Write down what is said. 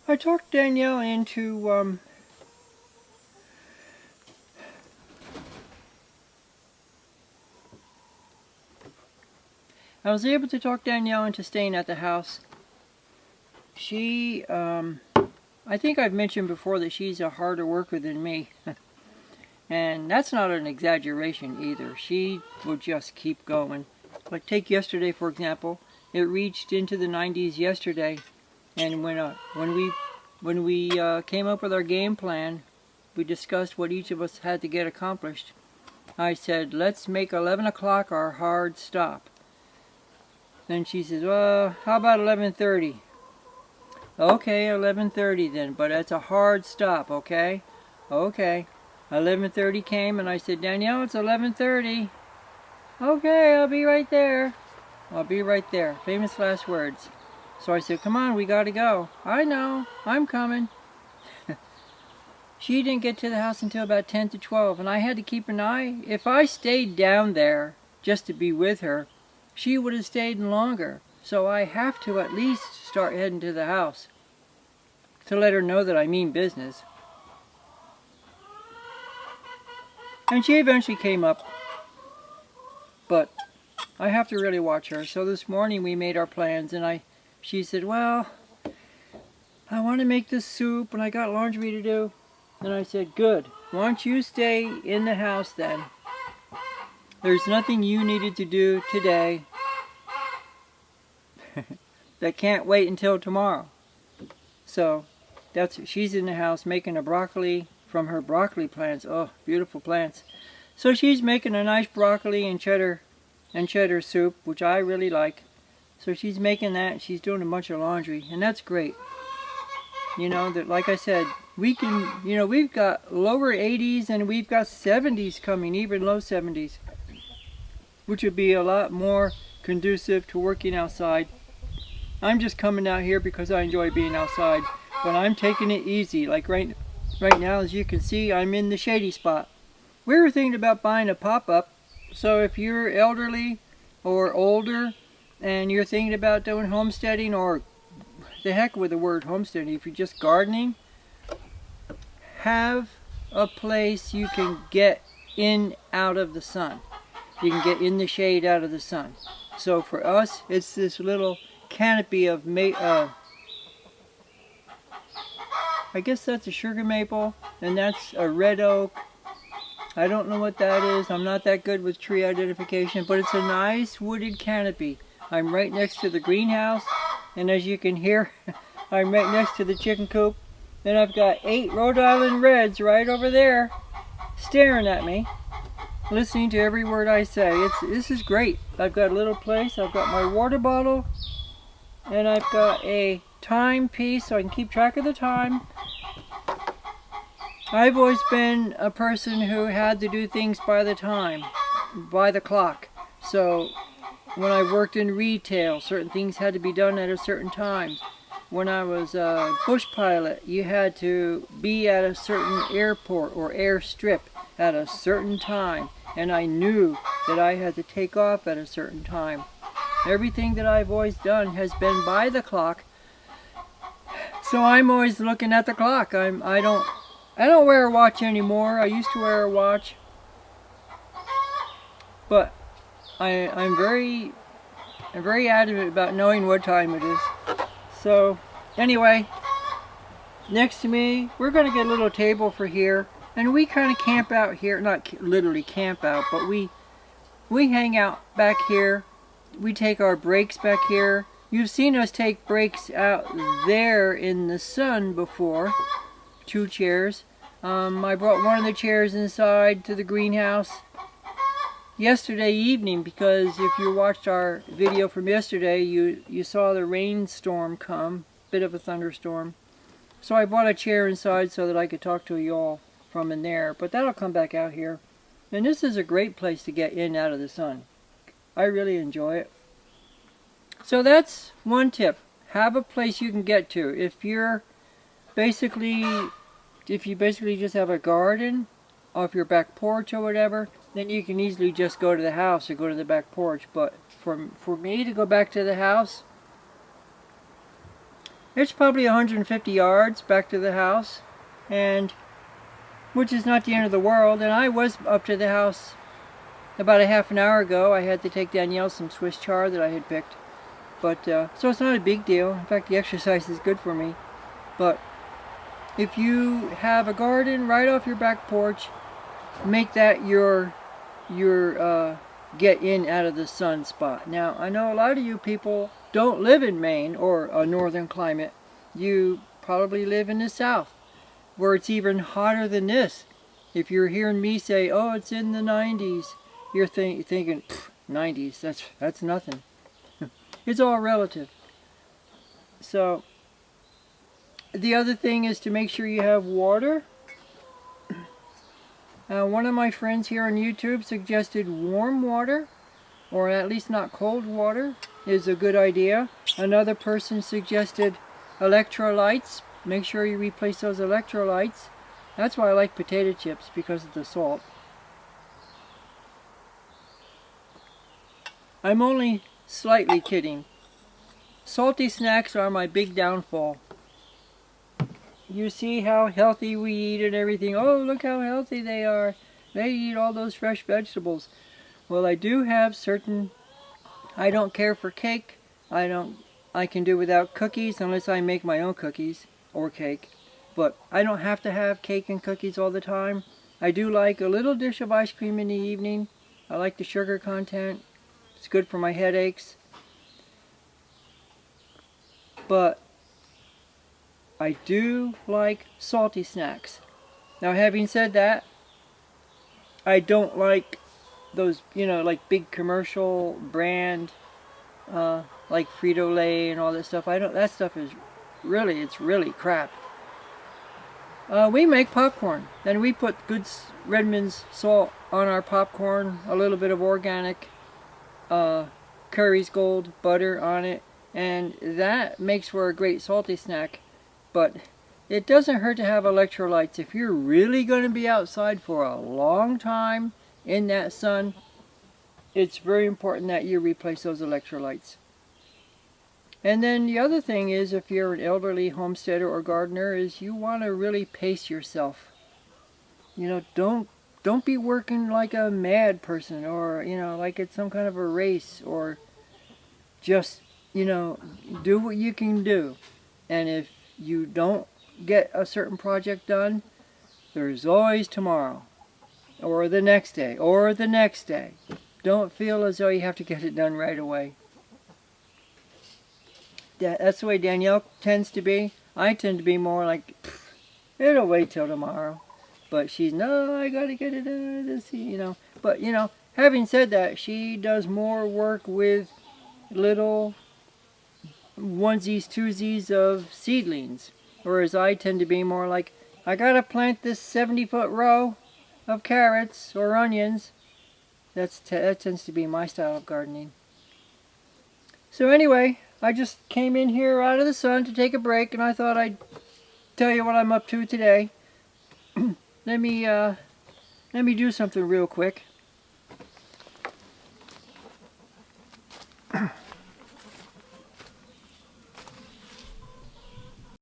I talked Danielle into I was able to talk Danielle into staying at the house. She, I think I've mentioned before that she's a harder worker than me. And that's not an exaggeration either. She will just keep going. Like take yesterday, for example. It reached into the 90s yesterday. And when we came up with our game plan, we discussed what each of us had to get accomplished. I said, let's make 11 o'clock our hard stop. Then she says, well, how about 11:30? Okay, 11:30 then, but it's a hard stop, okay? Okay. 11:30 came and I said, Danielle, it's 11:30. Okay, I'll be right there. I'll be right there. Famous last words. So I said, come on, we gotta go. I know, I'm coming. She didn't get to the house until about 10 to 12, and I had to keep an eye. If I stayed down there just to be with her, she would have stayed longer. So I have to at least start heading to the house to let her know that I mean business. And she eventually came up. But I have to really watch her. So this morning we made our plans, and she said, well, I want to make this soup and I got laundry to do. And I said, good. Why don't you stay in the house then? There's nothing you needed to do today that can't wait until tomorrow. So she's in the house making a broccoli from her broccoli plants. Oh, beautiful plants. So she's making a nice broccoli and cheddar soup, which I really like. So she's making that. She's doing a bunch of laundry, and that's great. You know, that like I said, we can, you know, we've got lower 80s and we've got 70s coming, even low 70s, which would be a lot more conducive to working outside. I'm just coming out here because I enjoy being outside, but I'm taking it easy. Like right now, as you can see, I'm in the shady spot. We were thinking about buying a pop-up, so if you're elderly or older and you're thinking about doing homesteading, or the heck with the word homesteading, if you're just gardening, have a place you can get in out of the sun. You can get in the shade out of the sun. So for us, it's this little canopy of I guess that's a sugar maple, and that's a red oak. I don't know what that is. I'm not that good with tree identification, but it's a nice wooded canopy. I'm right next to the greenhouse, and as you can hear, I'm right next to the chicken coop. And I've got 8 Rhode Island Reds right over there staring at me, listening to every word I say. This is great. I've got a little place. I've got my water bottle, and I've got a timepiece so I can keep track of the time. I've always been a person who had to do things by the time, by the clock. So when I worked in retail, certain things had to be done at a certain time. When I was a bush pilot, you had to be at a certain airport or airstrip at a certain time, and I knew that I had to take off at a certain time. Everything that I've always done has been by the clock, so I'm always looking at the clock. I don't wear a watch anymore. I used to wear a watch, but I'm very adamant about knowing what time it is. So anyway, next to me, we're going to get a little table for here, and we kind of camp out here. Not literally camp out, but we hang out back here. We take our breaks back here. You've seen us take breaks out there in the sun before. 2 chairs. I brought one of the chairs inside to the greenhouse yesterday evening, because if you watched our video from yesterday, you saw the rainstorm come, bit of a thunderstorm. So I brought a chair inside so that I could talk to you all from in there, but that'll come back out here. And this is a great place to get in out of the sun. I really enjoy it. So that's one tip. Have a place you can get to. If you basically just have a garden off your back porch or whatever, then you can easily just go to the house or go to the back porch. But for me to go back to the house, It's probably 150 yards back to the house, and which is not the end of the world. And I was up to the house about a half an hour ago. I had to take Danielle some Swiss chard that I had picked. But, so it's not a big deal. In fact, the exercise is good for me. But if you have a garden right off your back porch, make that your get in out of the sun spot. Now, I know a lot of you people don't live in Maine or a northern climate. You probably live in the south, where it's even hotter than this. If you're hearing me say, oh, it's in the 90s, you're thinking, 90s, that's nothing. It's all relative. So, the other thing is to make sure you have water. One of my friends here on YouTube suggested warm water, or at least not cold water, is a good idea. Another person suggested electrolytes. Make sure you replace those electrolytes. That's why I like potato chips, because of the salt. I'm only slightly kidding. Salty snacks are my big downfall. You see how healthy we eat and everything. Oh, look how healthy they are. They eat all those fresh vegetables. Well, I do have certain... I don't care for cake. I can do without cookies unless I make my own cookies or cake. But I don't have to have cake and cookies all the time. I do like a little dish of ice cream in the evening. I like the sugar content. It's good for my headaches. But I do like salty snacks. Now, having said that, I don't like those, like big commercial brand, like Frito-Lay and all that stuff. That stuff is it's really crap. We make popcorn, and we put good Redmond's salt on our popcorn, a little bit of organic Curry's Gold butter on it, and that makes for a great salty snack. But it doesn't hurt to have electrolytes. If you're really going to be outside for a long time in that sun, it's very important that you replace those electrolytes. And then the other thing is, if you're an elderly homesteader or gardener, is you want to really pace yourself. Don't be working like a mad person, or like it's some kind of a race, or just do what you can do. And if you don't get a certain project done, there's always tomorrow, or the next day, or the next day. Don't feel as though you have to get it done right away. That's the way Danielle tends to be. I tend to be more like, it'll wait till tomorrow. But she's, no, I gotta get it done, But, having said that, she does more work with little onesies, twosies of seedlings. Whereas I tend to be more like, I gotta plant this 70-foot row of carrots or onions. That tends to be my style of gardening. So anyway, I just came in here out of the sun to take a break, and I thought I'd tell you what I'm up to today. Let me do something real quick.